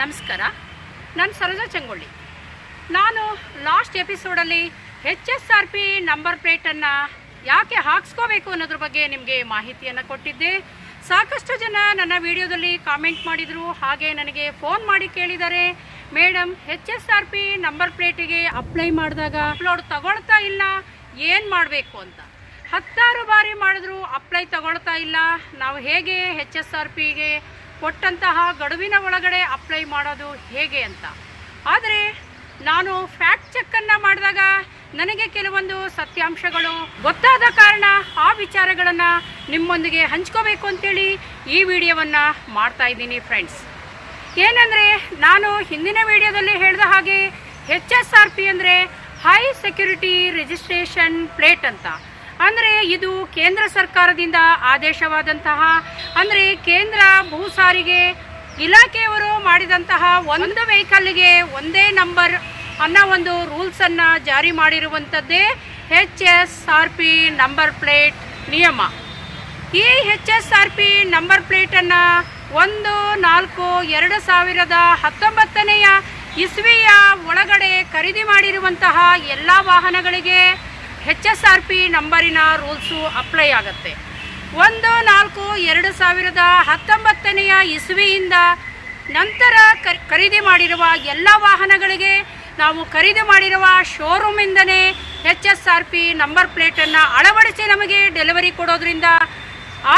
ನಮಸ್ಕಾರ. ನಾನು ಸರೋಜಾ ಚಂಗೊಳ್ಳಿ. ನಾನು ಲಾಸ್ಟ್ ಎಪಿಸೋಡಲ್ಲಿ HSRP ನಂಬರ್ ಪ್ಲೇಟನ್ನು ಯಾಕೆ ಹಾಕ್ಸ್ಕೋಬೇಕು ಅನ್ನೋದ್ರ ಬಗ್ಗೆ ನಿಮಗೆ ಮಾಹಿತಿಯನ್ನು ಕೊಟ್ಟಿದ್ದೆ. ಸಾಕಷ್ಟು ಜನ ನನ್ನ ವಿಡಿಯೋದಲ್ಲಿ ಕಾಮೆಂಟ್ ಮಾಡಿದರು, ಹಾಗೆ ನನಗೆ ಫೋನ್ ಮಾಡಿ ಕೇಳಿದ್ದಾರೆ, ಮೇಡಮ್ HSRP ನಂಬರ್ ಪ್ಲೇಟಿಗೆ ಅಪ್ಲೈ ಮಾಡಿದಾಗ ಅಪ್ಲೋಡ್ ತಗೊಳ್ತಾ ಇಲ್ಲ, ಏನು ಮಾಡಬೇಕು ಅಂತ. 10 ಬಾರಿ ಮಾಡಿದ್ರು ಅಪ್ಲೈ ತಗೊಳ್ತಾ ಇಲ್ಲ. ನಾವು ಹೇಗೆ HSRPಗೆ ಕೊಟ್ಟಂತಹ ಗಡುವಿನ ಒಳಗಡೆ ಅಪ್ಲೈ ಮಾಡೋದು ಹೇಗೆ ಅಂತ. ಆದರೆ ನಾನು ಫ್ಯಾಕ್ಟ್ ಚೆಕ್ಕನ್ನು ಮಾಡಿದಾಗ ನನಗೆ ಕೆಲವೊಂದು ಸತ್ಯಾಂಶಗಳು ಗೊತ್ತಾದ ಕಾರಣ ಆ ವಿಚಾರಗಳನ್ನು ನಿಮ್ಮೊಂದಿಗೆ ಹಂಚ್ಕೋಬೇಕು ಅಂತೇಳಿ ಈ ವಿಡಿಯೋವನ್ನು ಮಾಡ್ತಾ ಇದ್ದೀನಿ ಫ್ರೆಂಡ್ಸ್. ಏನಂದರೆ, ನಾನು ಹಿಂದಿನ ವಿಡಿಯೋದಲ್ಲಿ ಹೇಳಿದ ಹಾಗೆ HSRP ಅಂದರೆ ಹೈ ಸೆಕ್ಯೂರಿಟಿ ರಿಜಿಸ್ಟ್ರೇಷನ್ ಪ್ಲೇಟ್ ಅಂತ. ಅಂದರೆ ಇದು ಕೇಂದ್ರ ಸರ್ಕಾರದಿಂದ ಆದೇಶವಾದಂತಹ, ಅಂದರೆ ಕೇಂದ್ರ ಭೂ ಸಾರಿಗೆ ಇಲಾಖೆಯವರು ಮಾಡಿದಂತಹ ಒಂದು ವೆಹಿಕಲ್ಗೆ ಒಂದೇ ನಂಬರ್ ಅನ್ನೋ ಒಂದು ರೂಲ್ಸನ್ನು ಜಾರಿ ಮಾಡಿರುವಂಥದ್ದೇ HSRP ನಂಬರ್ ಪ್ಲೇಟ್ ನಿಯಮ. ಈ HSRP ನಂಬರ್ ಪ್ಲೇಟನ್ನು 1/4/2019 ಇಸ್ವಿಯ ಒಳಗಡೆ ಖರೀದಿ ಮಾಡಿರುವಂತಹ ಎಲ್ಲ ವಾಹನಗಳಿಗೆ HSRP ನಂಬರಿನ ರೂಲ್ಸು ಅಪ್ಲೈ ಆಗುತ್ತೆ. 1/4/2019 ಇಸ್ವಿಯಿಂದ ನಂತರ ಖರೀದಿ ಮಾಡಿರುವ ಎಲ್ಲ ವಾಹನಗಳಿಗೆ ನಾವು ಖರೀದಿ ಮಾಡಿರುವ ಶೋರೂಮಿಂದನೇ HSRP ನಂಬರ್ ಪ್ಲೇಟನ್ನು ಅಳವಡಿಸಿ ನಮಗೆ ಡೆಲಿವರಿ ಕೊಡೋದ್ರಿಂದ,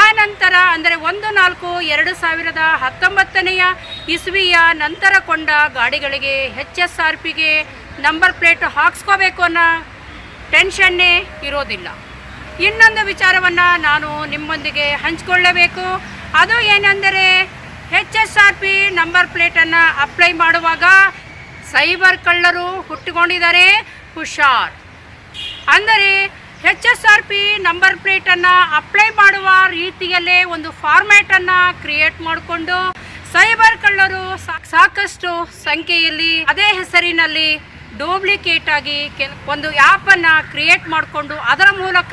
ಆ ನಂತರ ಅಂದರೆ 1/4/2019 ಇಸ್ವಿಯ ನಂತರ ಕೊಂಡ ಗಾಡಿಗಳಿಗೆ HSRPಗೆ ನಂಬರ್ ಪ್ಲೇಟ್ ಹಾಕ್ಸ್ಕೋಬೇಕು ಅನ್ನೋ ಟೆನ್ಷನ್ನೇ ಇರೋದಿಲ್ಲ. ಇನ್ನೊಂದು ವಿಚಾರವನ್ನು ನಾನು ನಿಮ್ಮೊಂದಿಗೆ ಹಂಚಿಕೊಳ್ಳಬೇಕು. ಅದು ಏನೆಂದರೆ, HSRP ನಂಬರ್ ಪ್ಲೇಟನ್ನು ಅಪ್ಲೈ ಮಾಡುವಾಗ ಸೈಬರ್ ಕಳ್ಳರು ಹುಟ್ಟುಕೊಂಡಿದ್ದಾರೆ, ಹುಷಾರ್. ಅಂದರೆ HSRP ನಂಬರ್ ಪ್ಲೇಟನ್ನು ಅಪ್ಲೈ ಮಾಡುವ ರೀತಿಯಲ್ಲೇ ಒಂದು ಫಾರ್ಮ್ಯಾಟನ್ನು ಕ್ರಿಯೇಟ್ ಮಾಡಿಕೊಂಡು ಸೈಬರ್ ಕಳ್ಳರು ಸಾಕಷ್ಟು ಸಂಖ್ಯೆಯಲ್ಲಿ ಅದೇ ಹೆಸರಿನಲ್ಲಿ ಡೂಪ್ಲಿಕೇಟ್ ಆಗಿ ಒಂದು ಆ್ಯಪನ್ನು ಕ್ರಿಯೇಟ್ ಮಾಡಿಕೊಂಡು ಅದರ ಮೂಲಕ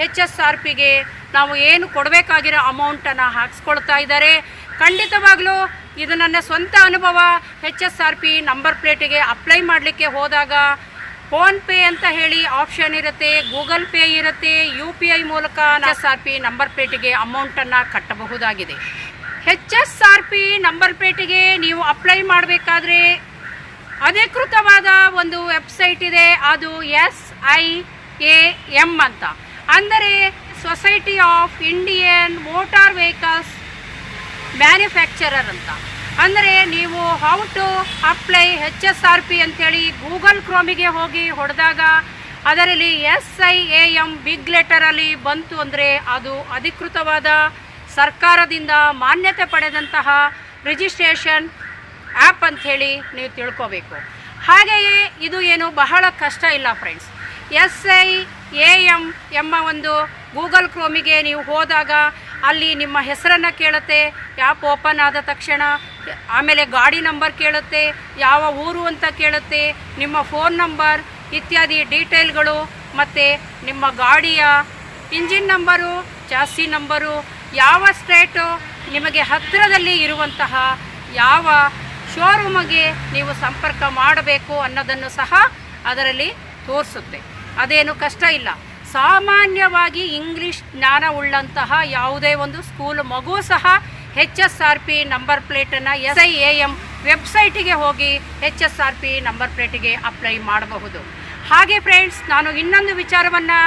HSRPಗೆ ನಾವು ಏನು ಕೊಡಬೇಕಾಗಿರೋ ಅಮೌಂಟನ್ನು ಹಾಕ್ಸ್ಕೊಳ್ತಾ ಇದ್ದಾರೆ. ಖಂಡಿತವಾಗಲೂ ಇದು ನನ್ನ ಸ್ವಂತ ಅನುಭವ. HSRP ನಂಬರ್ ಪ್ಲೇಟಿಗೆ ಅಪ್ಲೈ ಮಾಡಲಿಕ್ಕೆ ಹೋದಾಗ ಫೋನ್ಪೇ ಅಂತ ಹೇಳಿ ಆಪ್ಷನ್ ಇರುತ್ತೆ, ಗೂಗಲ್ ಪೇ ಇರುತ್ತೆ, UPI ಮೂಲಕ HSRP ನಂಬರ್ ಪ್ಲೇಟಿಗೆ ಅಮೌಂಟನ್ನು ಕಟ್ಟಬಹುದಾಗಿದೆ. HSRP ನಂಬರ್ ಪ್ಲೇಟಿಗೆ ನೀವು ಅಪ್ಲೈ ಮಾಡಬೇಕಾದ್ರೆ ಅಧಿಕೃತವಾದ ಒಂದು ವೆಬ್ಸೈಟ್ ಇದೆ, ಅದು SIAM ಅಂತ, ಅಂದರೆ society of Indian motor vehicles manufacturer ಅಂತ. ಅಂದರೆ ನೀವು ಹೌ ಟು ಅಪ್ಲೈ HSRP ಅಂಥೇಳಿ ಗೂಗಲ್ ಕ್ರೋಮಿಗೆ ಹೋಗಿ ಹೊಡೆದಾಗ ಅದರಲ್ಲಿ SIAM ಬಿಗ್ ಲೆಟರಲ್ಲಿ ಬಂತು ಅಂದರೆ ಅದು ಅಧಿಕೃತವಾದ ಸರ್ಕಾರದಿಂದ ಮಾನ್ಯತೆ ಪಡೆದಂತಹ ರಿಜಿಸ್ಟ್ರೇಷನ್ ಆ್ಯಪ್ ಅಂಥೇಳಿ ನೀವು ತಿಳ್ಕೋಬೇಕು. ಹಾಗೆಯೇ ಇದು ಏನು ಬಹಳ ಕಷ್ಟ ಇಲ್ಲ ಫ್ರೆಂಡ್ಸ್. SIAM ಎಂಬ ಒಂದು ಗೂಗಲ್ ಕ್ರೋಮಿಗೆ ನೀವು ಹೋದಾಗ ಅಲ್ಲಿ ನಿಮ್ಮ ಹೆಸರನ್ನು ಕೇಳುತ್ತೆ, ಆ್ಯಪ್ ಓಪನ್ ಆದ ತಕ್ಷಣ. ಆಮೇಲೆ ಗಾಡಿ ನಂಬರ್ ಕೇಳುತ್ತೆ, ಯಾವ ಊರು ಅಂತ ಕೇಳುತ್ತೆ, ನಿಮ್ಮ ಫೋನ್ ನಂಬರ್ ಇತ್ಯಾದಿ ಡೀಟೇಲ್ಗಳು, ಮತ್ತು ನಿಮ್ಮ ಗಾಡಿಯ ಇಂಜಿನ್ ನಂಬರು, ಚಾಸಿ ನಂಬರು, ಯಾವ ಸ್ಟೇಟು, ನಿಮಗೆ ಹತ್ತಿರದಲ್ಲಿ ಇರುವಂತಹ ಯಾವ ಶೋರೂಮಿಗೆ ನೀವು ಸಂಪರ್ಕ ಮಾಡಬೇಕು ಅನ್ನೋದನ್ನು ಸಹ ಅದರಲ್ಲಿ ತೋರಿಸುತ್ತೆ. ಅದೇನು ಕಷ್ಟ ಇಲ್ಲ. ಸಾಮಾನ್ಯವಾಗಿ ಇಂಗ್ಲೀಷ್ ಜ್ಞಾನ ಉಳ್ಳಂತಹ ಯಾವುದೇ ಒಂದು ಸ್ಕೂಲ್ ಮಗು ಸಹ HSRP ನಂಬರ್ ಪ್ಲೇಟನ್ನು SIAM ವೆಬ್ಸೈಟಿಗೆ ಹೋಗಿ HSRP ನಂಬರ್ ಪ್ಲೇಟಿಗೆ ಅಪ್ಲೈ ಮಾಡಬಹುದು. ಹಾಗೆ ಫ್ರೆಂಡ್ಸ್, ನಾನು ಇನ್ನೊಂದು ವಿಚಾರವನ್ನು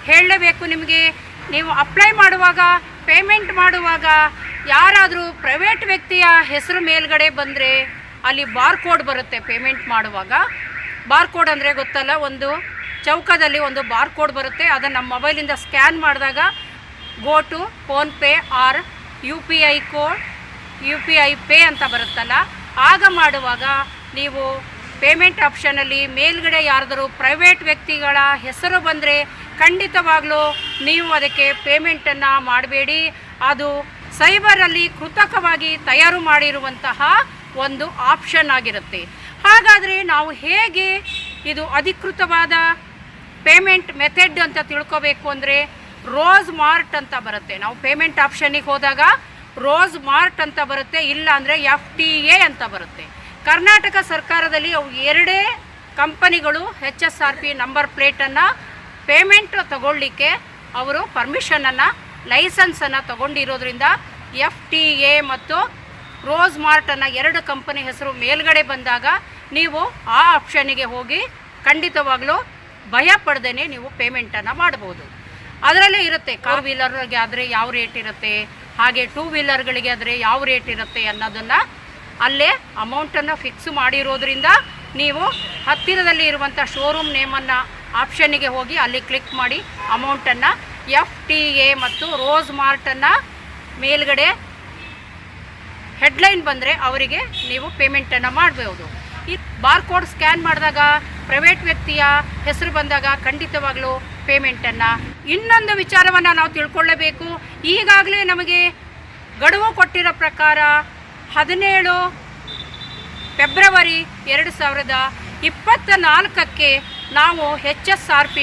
ಹೇಳಲೇಬೇಕು ನಿಮಗೆ. ನೀವು ಅಪ್ಲೈ ಮಾಡುವಾಗ, ಪೇಮೆಂಟ್ ಮಾಡುವಾಗ ಯಾರಾದರೂ ಪ್ರೈವೇಟ್ ವ್ಯಕ್ತಿಯ ಹೆಸರು ಮೇಲ್ಗಡೆ ಬಂದರೆ ಅಲ್ಲಿ ಬಾರ್ಕೋಡ್ ಬರುತ್ತೆ. ಪೇಮೆಂಟ್ ಮಾಡುವಾಗ ಬಾರ್ಕೋಡ್ ಅಂದರೆ ಗೊತ್ತಲ್ಲ, ಒಂದು ಚೌಕದಲ್ಲಿ ಒಂದು ಬಾರ್ಕೋಡ್ ಬರುತ್ತೆ. ಅದನ್ನು ನಮ್ಮ ಮೊಬೈಲಿಂದ ಸ್ಕ್ಯಾನ್ ಮಾಡಿದಾಗ go to PhonePe or UPI ಕೋಡ್, UPI ಪೇ ಅಂತ ಬರುತ್ತಲ್ಲ, ಆಗ ಮಾಡುವಾಗ ನೀವು ಪೇಮೆಂಟ್ ಆಪ್ಷನಲ್ಲಿ ಮೇಲ್ಗಡೆ ಯಾರಾದರೂ ಪ್ರೈವೇಟ್ ವ್ಯಕ್ತಿಗಳ ಹೆಸರು ಬಂದರೆ ಖಂಡಿತವಾಗಲೂ ನೀವು ಅದಕ್ಕೆ ಪೇಮೆಂಟನ್ನು ಮಾಡಬೇಡಿ. ಅದು ಸೈಬರಲ್ಲಿ ಕೃತಕವಾಗಿ ತಯಾರು ಮಾಡಿರುವಂತಹ ಒಂದು ಆಪ್ಷನ್ ಆಗಿರುತ್ತೆ. ಹಾಗಾದರೆ ನಾವು ಹೇಗೆ ಇದು ಅಧಿಕೃತವಾದ ಪೇಮೆಂಟ್ ಮೆಥಡ್ ಅಂತ ತಿಳ್ಕೋಬೇಕು ಅಂದರೆ, ರೋಸ್ ಮಾರ್ಟ್ ಅಂತ ಬರುತ್ತೆ. ನಾವು ಪೇಮೆಂಟ್ ಆಪ್ಷನ್ನಿಗೆ ಹೋದಾಗ ರೋಸ್ ಮಾರ್ಟ್ ಅಂತ ಬರುತ್ತೆ, ಇಲ್ಲ ಅಂದರೆ FTA ಅಂತ ಬರುತ್ತೆ. ಕರ್ನಾಟಕ ಸರ್ಕಾರದಲ್ಲಿ ಅವು ಎರಡೇ ಕಂಪನಿಗಳು HSRP ನಂಬರ್ ಪ್ಲೇಟನ್ನು ಪೇಮೆಂಟ್ ತಗೊಳ್ಳಿಕ್ಕೆ ಅವರು ಪರ್ಮಿಷನನ್ನು ಲೈಸೆನ್ಸನ್ನು ತಗೊಂಡಿರೋದ್ರಿಂದ FTA ಮತ್ತು ರೋಸ್ ಮಾರ್ಟನ್ನು ಎರಡು ಕಂಪನಿ ಹೆಸರು ಮೇಲ್ಗಡೆ ಬಂದಾಗ ನೀವು ಆ ಆಪ್ಷನ್ನಿಗೆ ಹೋಗಿ ಖಂಡಿತವಾಗ್ಲೂ ಭಯ ಪಡ್ದೇ ನೀವು ಪೇಮೆಂಟನ್ನು ಮಾಡ್ಬೋದು. ಅದರಲ್ಲೇ ಇರುತ್ತೆ ಕಾರ್ ವೀಲರ್ಗೆ ಆದರೆ ಯಾವ ರೇಟ್ ಇರುತ್ತೆ, ಹಾಗೆ ಟೂ ವೀಲರ್ಗಳಿಗೆ ಆದರೆ ಯಾವ ರೇಟ್ ಇರುತ್ತೆ ಅನ್ನೋದನ್ನು ಅಲ್ಲೇ ಅಮೌಂಟನ್ನು ಫಿಕ್ಸ್ ಮಾಡಿರೋದ್ರಿಂದ ನೀವು ಹತ್ತಿರದಲ್ಲಿ ಇರುವಂಥ ಶೋರೂಮ್ ನೇಮನ್ನು ಆಪ್ಷನ್ನಿಗೆ ಹೋಗಿ ಅಲ್ಲಿ ಕ್ಲಿಕ್ ಮಾಡಿ ಅಮೌಂಟನ್ನು FTA ಮತ್ತು ರೋಸ್ ಮಾರ್ಟನ್ನು ಮೇಲ್ಗಡೆ ಹೆಡ್ಲೈನ್ ಬಂದರೆ ಅವರಿಗೆ ನೀವು ಪೇಮೆಂಟನ್ನು ಮಾಡಬಹುದು. ಈ ಬಾರ್ಕೋಡ್ ಸ್ಕ್ಯಾನ್ ಮಾಡಿದಾಗ ಪ್ರೈವೇಟ್ ವ್ಯಕ್ತಿಯ ಹೆಸರು ಬಂದಾಗ ಖಂಡಿತವಾಗಲೂ ಪೇಮೆಂಟನ್ನು. ಇನ್ನೊಂದು ವಿಚಾರವನ್ನು ನಾವು ತಿಳ್ಕೊಳ್ಳಬೇಕು. ಈಗಾಗಲೇ ನಮಗೆ ಗಡುವು ಕೊಟ್ಟಿರೋ ಪ್ರಕಾರ 17 ಫೆಬ್ರವರಿ 2024ಕ್ಕೆ ನಾವು HSRP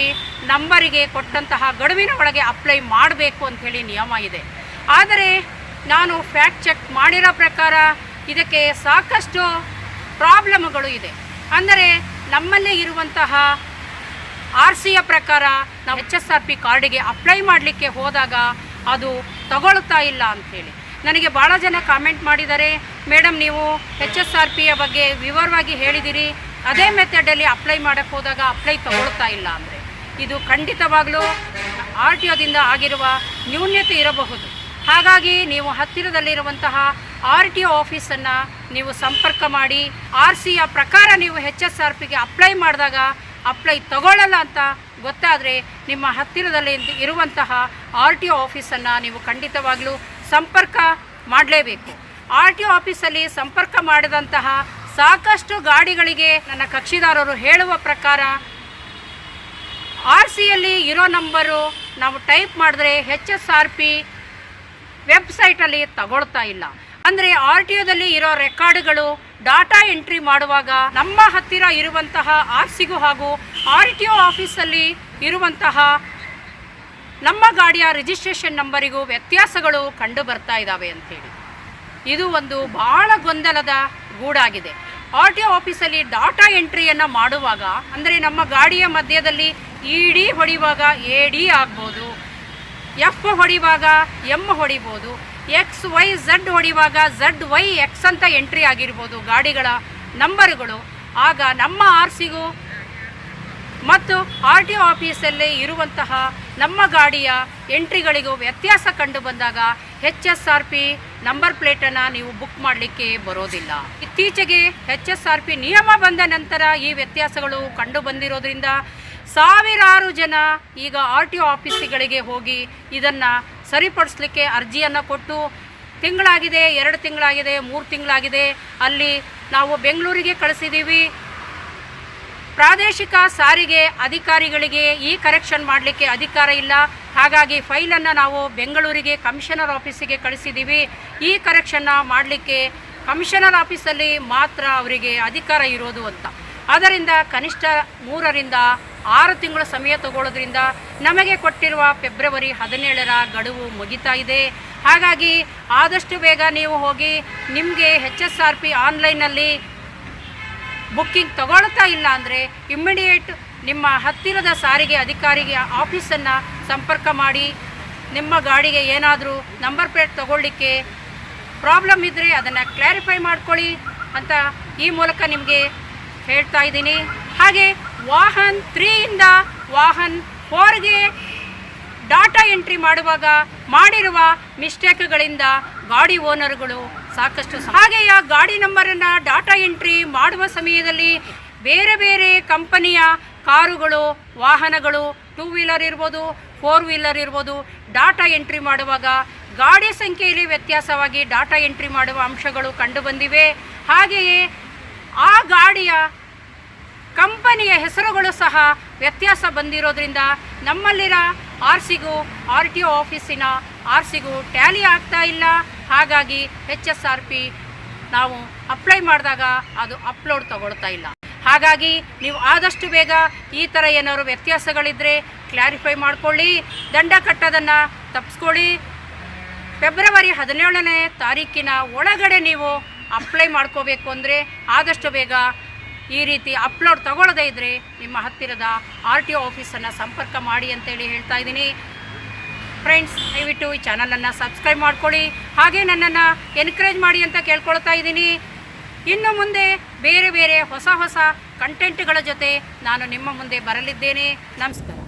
ನಂಬರಿಗೆ ಕೊಟ್ಟಂತಹ ಗಡುವಿನ ಒಳಗೆ ಅಪ್ಲೈ ಮಾಡಬೇಕು ಅಂಥೇಳಿ ನಿಯಮ ಇದೆ. ಆದರೆ ನಾನು ಫ್ಯಾಕ್ಟ್ ಚೆಕ್ ಮಾಡಿರೋ ಪ್ರಕಾರ ಇದಕ್ಕೆ ಸಾಕಷ್ಟು ಪ್ರಾಬ್ಲಮ್ಗಳು ಇದೆ. ಅಂದರೆ ನಮ್ಮಲ್ಲೇ ಇರುವಂತಹ RCಯ ಪ್ರಕಾರ ನಾವು HSRP ಕಾರ್ಡಿಗೆ ಅಪ್ಲೈ ಮಾಡಲಿಕ್ಕೆ ಹೋದಾಗ ಅದು ತಗೊಳ್ತಾ ಇಲ್ಲ ಅಂಥೇಳಿ. ನನಗೆ ಭಾಳ ಜನ ಕಾಮೆಂಟ್ ಮಾಡಿದ್ದಾರೆ, ಮೇಡಮ್ ನೀವು HSRPಯ ಬಗ್ಗೆ ವಿವರವಾಗಿ ಹೇಳಿದಿರಿ, ಅದೇ ಮೆಥಡಲ್ಲಿ ಅಪ್ಲೈ ಮಾಡೋಕ್ಕೆ ಹೋದಾಗ ಅಪ್ಲೈ ತಗೊಳ್ತಾ ಇಲ್ಲ ಅಂದರೆ ಇದು ಖಂಡಿತವಾಗಲೂ RTOದಿಂದ ಆಗಿರುವ ನ್ಯೂನ್ಯತೆ ಇರಬಹುದು. ಹಾಗಾಗಿ ನೀವು ಹತ್ತಿರದಲ್ಲಿರುವಂತಹ RTO ಆಫೀಸನ್ನು ನೀವು ಸಂಪರ್ಕ ಮಾಡಿ RCಯ ಪ್ರಕಾರ ನೀವು HSRPಗೆ ಅಪ್ಲೈ ಮಾಡಿದಾಗ ಅಪ್ಲೈ ತಗೊಳ್ಳಲ್ಲ ಅಂತ ಗೊತ್ತಾದರೆ ನಿಮ್ಮ ಹತ್ತಿರದಲ್ಲಿ ಇರುವಂತಹ RTO ಆಫೀಸನ್ನು ನೀವು ಖಂಡಿತವಾಗಲೂ ಸಂಪರ್ಕ ಮಾಡಲೇಬೇಕು. RTO ಆಫೀಸಲ್ಲಿ ಸಂಪರ್ಕ ಮಾಡಿದಂತಹ ಸಾಕಷ್ಟು ಗಾಡಿಗಳಿಗೆ ನನ್ನ ಕಕ್ಷಿದಾರರು ಹೇಳುವ ಪ್ರಕಾರ RCಯಲ್ಲಿ ಇರೋ ನಂಬರು ನಾವು ಟೈಪ್ ಮಾಡಿದ್ರೆ HSRP ವೆಬ್ಸೈಟಲ್ಲಿ ತಗೊಳ್ತಾ ಇಲ್ಲ. ಅಂದರೆ RTOದಲ್ಲಿ ಇರೋ ರೆಕಾರ್ಡ್ಗಳು ಡಾಟಾ ಎಂಟ್ರಿ ಮಾಡುವಾಗ ನಮ್ಮ ಹತ್ತಿರ ಇರುವಂತಹ RCಗೂ ಹಾಗೂ RTO ಆಫೀಸಲ್ಲಿ ಇರುವಂತಹ ನಮ್ಮ ಗಾಡಿಯ ರಿಜಿಸ್ಟ್ರೇಷನ್ ನಂಬರಿಗೂ ವ್ಯತ್ಯಾಸಗಳು ಕಂಡು ಬರ್ತಾ ಇದ್ದಾವೆ ಅಂಥೇಳಿ. ಇದು ಒಂದು ಭಾಳ ಗೊಂದಲದ ಗೂಡಾಗಿದೆ. RTO ಆಫೀಸಲ್ಲಿ ಡಾಟಾ ಎಂಟ್ರಿಯನ್ನು ಮಾಡುವಾಗ ಅಂದರೆ ನಮ್ಮ ಗಾಡಿಯ ಮಧ್ಯದಲ್ಲಿ ED ಹೊಡೆಯುವಾಗ AD ಆಗ್ಬೋದು, F ಹೊಡೆಯುವಾಗ M ಹೊಡಿಬೋದು, XYZ ಹೊಡೆಯುವಾಗ ZYX ಅಂತ ಎಂಟ್ರಿ ಆಗಿರ್ಬೋದು ಗಾಡಿಗಳ ನಂಬರುಗಳು. ಆಗ ನಮ್ಮ RCಗೂ ಮತ್ತು RTO ಆಫೀಸಲ್ಲೇ ಇರುವಂತಹ ನಮ್ಮ ಗಾಡಿಯ ಎಂಟ್ರಿಗಳಿಗೂ ವ್ಯತ್ಯಾಸ ಕಂಡು ಬಂದಾಗ HSRP ನಂಬರ್ ಪ್ಲೇಟನ್ನು ನೀವು ಬುಕ್ ಮಾಡಲಿಕ್ಕೆ ಬರೋದಿಲ್ಲ. ಇತ್ತೀಚೆಗೆ HSRP ನಿಯಮ ಬಂದ ನಂತರ ಈ ವ್ಯತ್ಯಾಸಗಳು ಕಂಡು ಬಂದಿರೋದ್ರಿಂದ ಸಾವಿರಾರು ಜನ ಈಗ RTO ಆಫೀಸುಗಳಿಗೆ ಹೋಗಿ ಇದನ್ನು ಸರಿಪಡಿಸಲಿಕ್ಕೆ ಅರ್ಜಿಯನ್ನು ಕೊಟ್ಟು ತಿಂಗಳಾಗಿದೆ, 2 ತಿಂಗಳಾಗಿದೆ, 3 ತಿಂಗಳಾಗಿದೆ, ಅಲ್ಲಿ ನಾವು ಬೆಂಗಳೂರಿಗೆ ಕಳಿಸಿದ್ದೀವಿ. ಪ್ರಾದೇಶಿಕ ಸಾರಿಗೆ ಅಧಿಕಾರಿಗಳಿಗೆ ಈ ಕರೆಕ್ಷನ್ ಮಾಡಲಿಕ್ಕೆ ಅಧಿಕಾರ ಇಲ್ಲ. ಹಾಗಾಗಿ ಫೈಲನ್ನು ನಾವು ಬೆಂಗಳೂರಿಗೆ ಕಮಿಷನರ್ ಆಫೀಸಿಗೆ ಕಳಿಸಿದ್ದೀವಿ. ಈ ಕರೆಕ್ಷನ್ನ ಮಾಡಲಿಕ್ಕೆ ಕಮಿಷನರ್ ಆಫೀಸಲ್ಲಿ ಮಾತ್ರ ಅವರಿಗೆ ಅಧಿಕಾರ ಇರೋದು ಅಂತ. ಅದರಿಂದ ಕನಿಷ್ಠ 3 ರಿಂದ 6 ತಿಂಗಳ ಸಮಯ ತಗೊಳ್ಳೋದ್ರಿಂದ ನಮಗೆ ಕೊಟ್ಟಿರುವ ಫೆಬ್ರವರಿ 17ರ ಗಡುವು ಮುಗಿತಾ ಇದೆ. ಹಾಗಾಗಿ ಆದಷ್ಟು ಬೇಗ ನೀವು ಹೋಗಿ ನಿಮಗೆ HSRP ಆನ್ಲೈನಲ್ಲಿ ಬುಕ್ಕಿಂಗ್ ತಗೊಳ್ತಾ ಇಲ್ಲ ಅಂದರೆ ಇಮ್ಮಿಡಿಯೇಟ್ ನಿಮ್ಮ ಹತ್ತಿರದ ಸಾರಿಗೆ ಅಧಿಕಾರಿಗೆ ಆಫೀಸನ್ನು ಸಂಪರ್ಕ ಮಾಡಿ ನಿಮ್ಮ ಗಾಡಿಗೆ ಏನಾದರೂ ನಂಬರ್ ಪ್ಲೇಟ್ ತಗೊಳ್ಳಿಕ್ಕೆ ಪ್ರಾಬ್ಲಮ್ ಇದ್ದರೆ ಅದನ್ನು ಕ್ಲಾರಿಫೈ ಮಾಡ್ಕೊಳ್ಳಿ ಅಂತ ಈ ಮೂಲಕ ನಿಮಗೆ ಹೇಳ್ತಾ ಇದ್ದೀನಿ. ಹಾಗೆ ವಾಹನ್ 3ಯಿಂದ ವಾಹನ್ 4ಗೆ ಡಾಟಾ ಎಂಟ್ರಿ ಮಾಡುವಾಗ ಮಾಡಿರುವ ಮಿಸ್ಟೇಕ್ಗಳಿಂದ ಗಾಡಿ ಓನರ್ಗಳು ಸಾಕಷ್ಟು ಹಾಗೆಯೇ ಗಾಡಿ ನಂಬರನ್ನು ಡಾಟಾ ಎಂಟ್ರಿ ಮಾಡುವ ಸಮಯದಲ್ಲಿ ಬೇರೆ ಬೇರೆ ಕಂಪನಿಯ ಕಾರುಗಳು, ವಾಹನಗಳು, 2 ವೀಲರ್ ಇರ್ಬೋದು, 4 ವೀಲರ್ ಇರ್ಬೋದು, ಡಾಟಾ ಎಂಟ್ರಿ ಮಾಡುವಾಗ ಗಾಡಿ ಸಂಖ್ಯೆಯಲ್ಲಿ ವ್ಯತ್ಯಾಸವಾಗಿ ಡಾಟಾ ಎಂಟ್ರಿ ಮಾಡುವ ಅಂಶಗಳು ಕಂಡುಬಂದಿವೆ. ಹಾಗೆಯೇ ಆ ಗಾಡಿಯ ಕಂಪನಿಯ ಹೆಸರುಗಳು ಸಹ ವ್ಯತ್ಯಾಸ ಬಂದಿರೋದ್ರಿಂದ ನಮ್ಮಲ್ಲಿರೋ RCಗೂ RTO ಆಫೀಸಿನ RCಗೂ ಟ್ಯಾಲಿ ಆಗ್ತಾ ಇಲ್ಲ. ಹಾಗಾಗಿ HSRP ನಾವು ಅಪ್ಲೈ ಮಾಡಿದಾಗ ಅದು ಅಪ್ಲೋಡ್ ತಗೊಳ್ತಾ ಇಲ್ಲ. ಹಾಗಾಗಿ ನೀವು ಆದಷ್ಟು ಬೇಗ ಈ ಥರ ಏನಾದ್ರು ವ್ಯತ್ಯಾಸಗಳಿದ್ದರೆ ಕ್ಲಾರಿಫೈ ಮಾಡಿಕೊಳ್ಳಿ, ದಂಡ ಕಟ್ಟೋದನ್ನು ತಪ್ಪಿಸ್ಕೊಳ್ಳಿ. ಫೆಬ್ರವರಿ 17ನೇ ತಾರೀಕಿನ ಒಳಗಡೆ ನೀವು ಅಪ್ಲೈ ಮಾಡ್ಕೋಬೇಕು ಅಂದರೆ ಆದಷ್ಟು ಬೇಗ ಈ ರೀತಿ ಅಪ್ಲೋಡ್ ತಗೊಳ್ಳದೇ ಇದ್ದರೆ ನಿಮ್ಮ ಹತ್ತಿರದ RTO ಆಫೀಸನ್ನು ಸಂಪರ್ಕ ಮಾಡಿ ಅಂತೇಳಿ ಹೇಳ್ತಾ ಇದ್ದೀನಿ. ಫ್ರೆಂಡ್ಸ್, ದಯವಿಟ್ಟು ಈ ಚಾನಲನ್ನು ಸಬ್ಸ್ಕ್ರೈಬ್ ಮಾಡ್ಕೊಳ್ಳಿ, ಹಾಗೆ ನನ್ನನ್ನು ಎನ್ಕರೇಜ್ ಮಾಡಿ ಅಂತ ಕೇಳ್ಕೊಳ್ತಾ ಇದ್ದೀನಿ. ಇನ್ನು ಮುಂದೆ ಬೇರೆ ಬೇರೆ ಹೊಸ ಕಂಟೆಂಟ್ಗಳ ಜೊತೆ ನಾನು ನಿಮ್ಮ ಮುಂದೆ ಬರಲಿದ್ದೇನೆ. ನಮಸ್ಕಾರ.